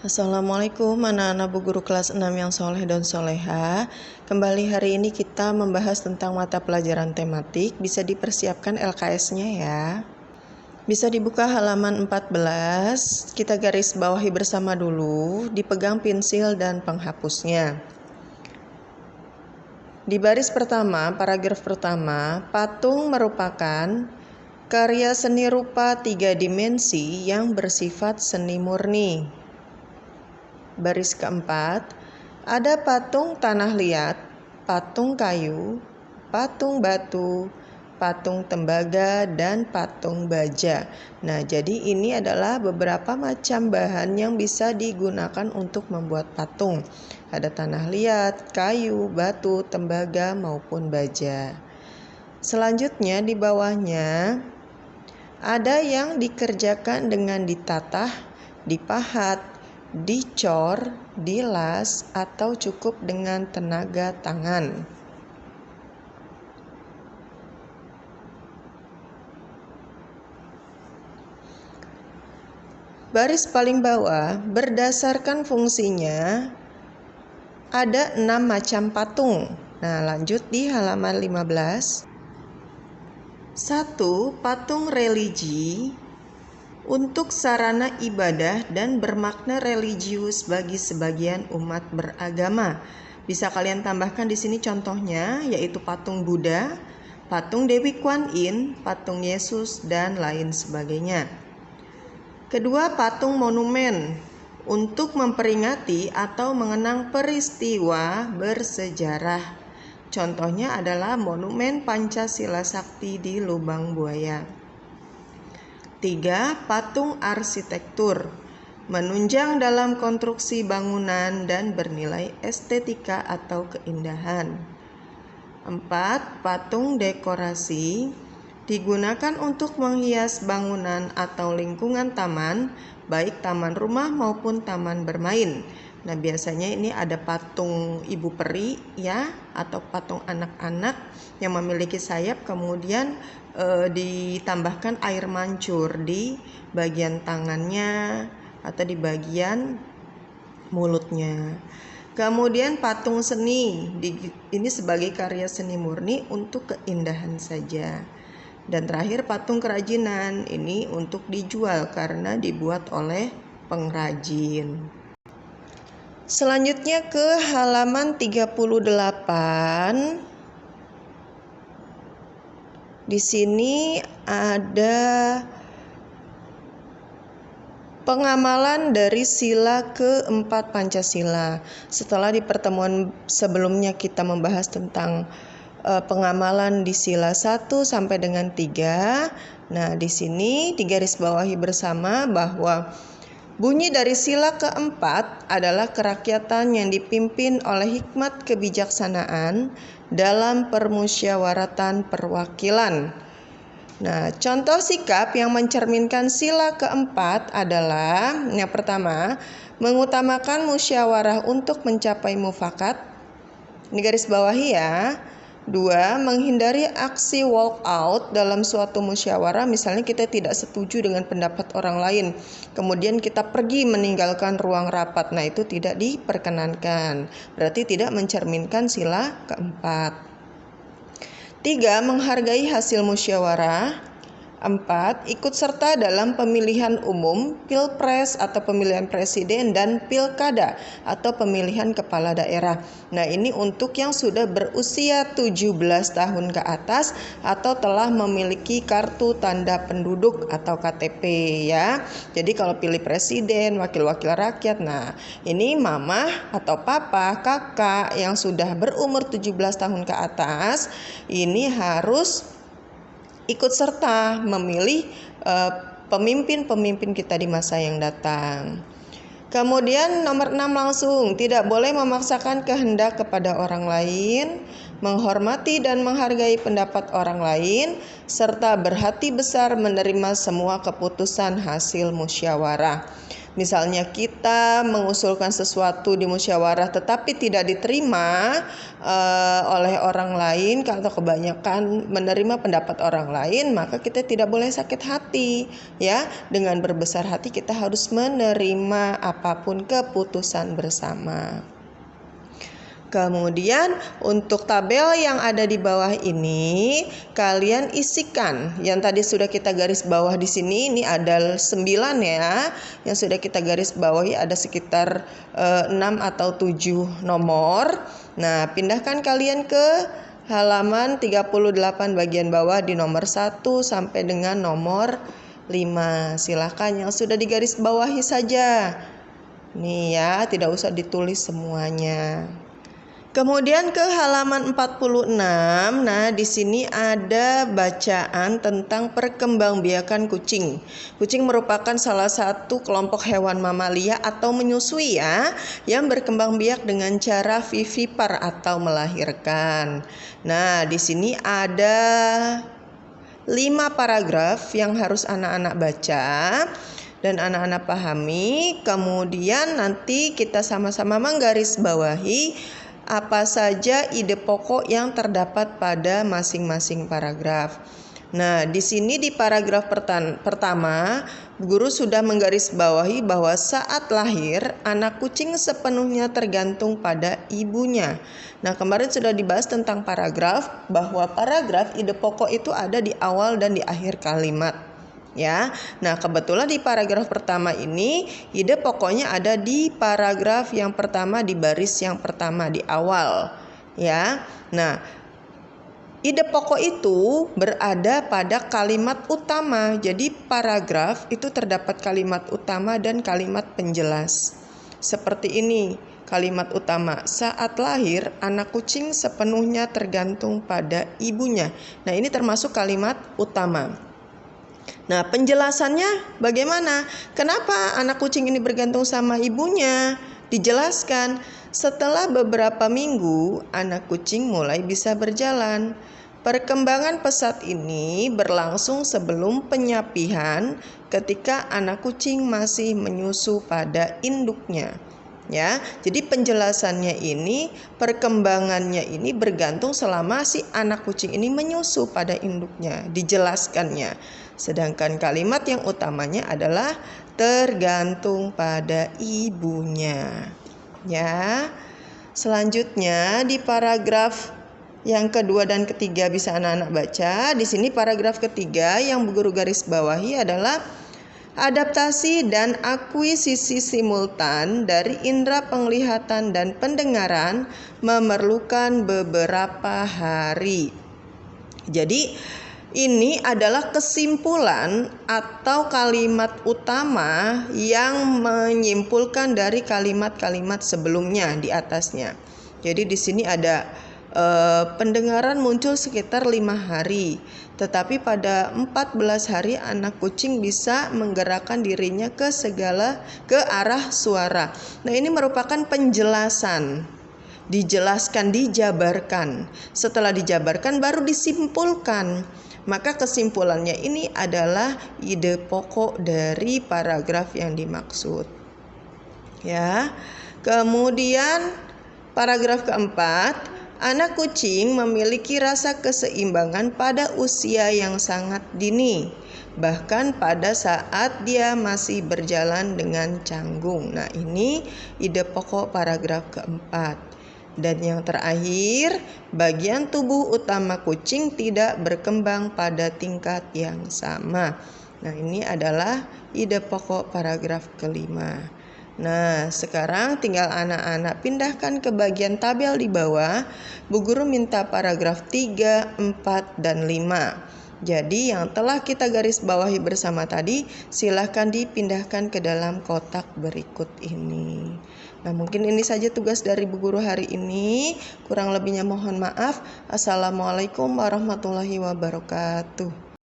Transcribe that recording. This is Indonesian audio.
Assalamualaikum anak-anak Bu Guru kelas 6 yang soleh dan soleha. Kembali hari ini kita membahas tentang mata pelajaran tematik. Bisa dipersiapkan LKS-nya ya. Bisa dibuka halaman 14. Kita garis bawahi bersama dulu. Dipegang pensil dan penghapusnya. Di baris pertama, paragraf pertama, patung merupakan karya seni rupa 3 dimensi yang bersifat seni murni. Baris keempat, ada patung tanah liat, patung kayu, patung batu, patung tembaga, dan patung baja. Nah, jadi ini adalah beberapa macam bahan yang bisa digunakan untuk membuat patung. Ada tanah liat, kayu, batu, tembaga, maupun baja. Selanjutnya di bawahnya ada yang dikerjakan dengan ditatah, dipahat, dicor, dilas, atau cukup dengan tenaga tangan. Baris paling bawah, berdasarkan fungsinya, ada 6 macam patung. Nah, lanjut di halaman 15. 1. Patung religi untuk sarana ibadah dan bermakna religius bagi sebagian umat beragama. Bisa kalian tambahkan di sini contohnya, yaitu patung Buddha, patung Dewi Kuan Yin, patung Yesus, dan lain sebagainya. Kedua, patung monumen untuk memperingati atau mengenang peristiwa bersejarah. Contohnya adalah monumen Pancasila Sakti di Lubang Buaya. 3. Patung arsitektur menunjang dalam konstruksi bangunan dan bernilai estetika atau keindahan. 4. Patung dekorasi digunakan untuk menghias bangunan atau lingkungan taman, baik taman rumah maupun taman bermain. Nah, biasanya ini ada patung ibu peri ya, atau patung anak-anak yang memiliki sayap, kemudian ditambahkan air mancur di bagian tangannya atau di bagian mulutnya. Kemudian patung seni, ini sebagai karya seni murni untuk keindahan saja. Dan terakhir patung kerajinan, ini untuk dijual karena dibuat oleh pengrajin. Selanjutnya ke halaman 38. Di sini ada pengamalan dari sila keempat Pancasila. Setelah di pertemuan sebelumnya kita membahas tentang pengamalan di sila 1 sampai dengan 3. Nah, di sini digarisbawahi bersama bahwa bunyi dari sila keempat adalah kerakyatan yang dipimpin oleh hikmat kebijaksanaan dalam permusyawaratan perwakilan. Nah, contoh sikap yang mencerminkan sila keempat adalah yang pertama, mengutamakan musyawarah untuk mencapai mufakat. Ini garis bawahi ya. 2. Menghindari aksi walk out dalam suatu musyawarah. Misalnya kita tidak setuju dengan pendapat orang lain, kemudian kita pergi meninggalkan ruang rapat. Nah, itu tidak diperkenankan. Berarti tidak mencerminkan sila keempat. 3. Menghargai hasil musyawarah. 4. Ikut serta dalam pemilihan umum, pilpres atau pemilihan presiden, dan pilkada atau pemilihan kepala daerah. Nah, ini untuk yang sudah berusia 17 tahun ke atas atau telah memiliki kartu tanda penduduk atau KTP ya. Jadi kalau pilih presiden, wakil-wakil rakyat, nah ini mama atau papa, kakak yang sudah berumur 17 tahun ke atas, ini harus ikut serta memilih pemimpin-pemimpin kita di masa yang datang. Kemudian nomor 6 langsung, tidak boleh memaksakan kehendak kepada orang lain, menghormati dan menghargai pendapat orang lain, serta berhati besar menerima semua keputusan hasil musyawarah. Misalnya kita mengusulkan sesuatu di musyawarah tetapi tidak diterima oleh orang lain atau kebanyakan menerima pendapat orang lain, maka kita tidak boleh sakit hati ya. Dengan berbesar hati kita harus menerima apapun keputusan bersama. Kemudian untuk tabel yang ada di bawah ini kalian isikan. Yang tadi sudah kita garis bawah di sini, ini ada 9 ya. Yang sudah kita garis bawahi ada sekitar 6 atau 7 nomor. Nah, pindahkan kalian ke halaman 38 bagian bawah di nomor 1 sampai dengan nomor 5. Silakan yang sudah digaris bawahi saja. Nih ya, tidak usah ditulis semuanya. Kemudian ke halaman 46. Nah, di sini ada bacaan tentang perkembangbiakan kucing. Kucing merupakan salah satu kelompok hewan mamalia atau menyusui ya, yang berkembang biak dengan cara vivipar atau melahirkan. Nah, di sini ada 5 paragraf yang harus anak-anak baca dan anak-anak pahami. Kemudian nanti kita sama-sama menggarisbawahi apa saja ide pokok yang terdapat pada masing-masing paragraf. Nah, di sini di paragraf pertama, guru sudah menggarisbawahi bahwa saat lahir, anak kucing sepenuhnya tergantung pada ibunya. Nah, kemarin sudah dibahas tentang paragraf, bahwa paragraf ide pokok itu ada di awal dan di akhir kalimat. Ya, nah kebetulan di paragraf pertama ini ide pokoknya ada di paragraf yang pertama di baris yang pertama di awal. Ya, nah ide pokok itu berada pada kalimat utama. Jadi paragraf itu terdapat kalimat utama dan kalimat penjelas. Seperti ini kalimat utama, saat lahir anak kucing sepenuhnya tergantung pada ibunya. Nah, ini termasuk kalimat utama. Nah, penjelasannya bagaimana? Kenapa anak kucing ini bergantung sama ibunya? Dijelaskan, setelah beberapa minggu anak kucing mulai bisa berjalan. Perkembangan pesat ini berlangsung sebelum penyapihan ketika anak kucing masih menyusu pada induknya. Ya, jadi penjelasannya ini, perkembangannya ini bergantung selama si anak kucing ini menyusu pada induknya, dijelaskannya. Sedangkan kalimat yang utamanya adalah tergantung pada ibunya. Ya. Selanjutnya di paragraf yang kedua dan ketiga bisa anak-anak baca. Di sini paragraf ketiga yang guru garis bawahi adalah adaptasi dan akuisisi simultan dari indera penglihatan dan pendengaran memerlukan beberapa hari. Jadi ini adalah kesimpulan atau kalimat utama yang menyimpulkan dari kalimat-kalimat sebelumnya di atasnya. Jadi di sini ada pendengaran muncul sekitar 5 hari. Tetapi pada 14 hari anak kucing bisa menggerakkan dirinya ke arah suara. Nah, ini merupakan penjelasan. Dijelaskan, dijabarkan. Setelah dijabarkan baru disimpulkan. Maka kesimpulannya ini adalah ide pokok dari paragraf yang dimaksud. Ya. Kemudian paragraf keempat, anak kucing memiliki rasa keseimbangan pada usia yang sangat dini, bahkan pada saat dia masih berjalan dengan canggung. Nah, ini ide pokok paragraf keempat. Dan yang terakhir, bagian tubuh utama kucing tidak berkembang pada tingkat yang sama. Nah, ini adalah ide pokok paragraf kelima. Nah, sekarang tinggal anak-anak pindahkan ke bagian tabel di bawah. Bu Guru minta paragraf 3, 4, dan 5. Jadi yang telah kita garis bawahi bersama tadi, silahkan dipindahkan ke dalam kotak berikut ini. Nah, mungkin ini saja tugas dari Bu Guru hari ini. Kurang lebihnya mohon maaf. Assalamualaikum warahmatullahi wabarakatuh.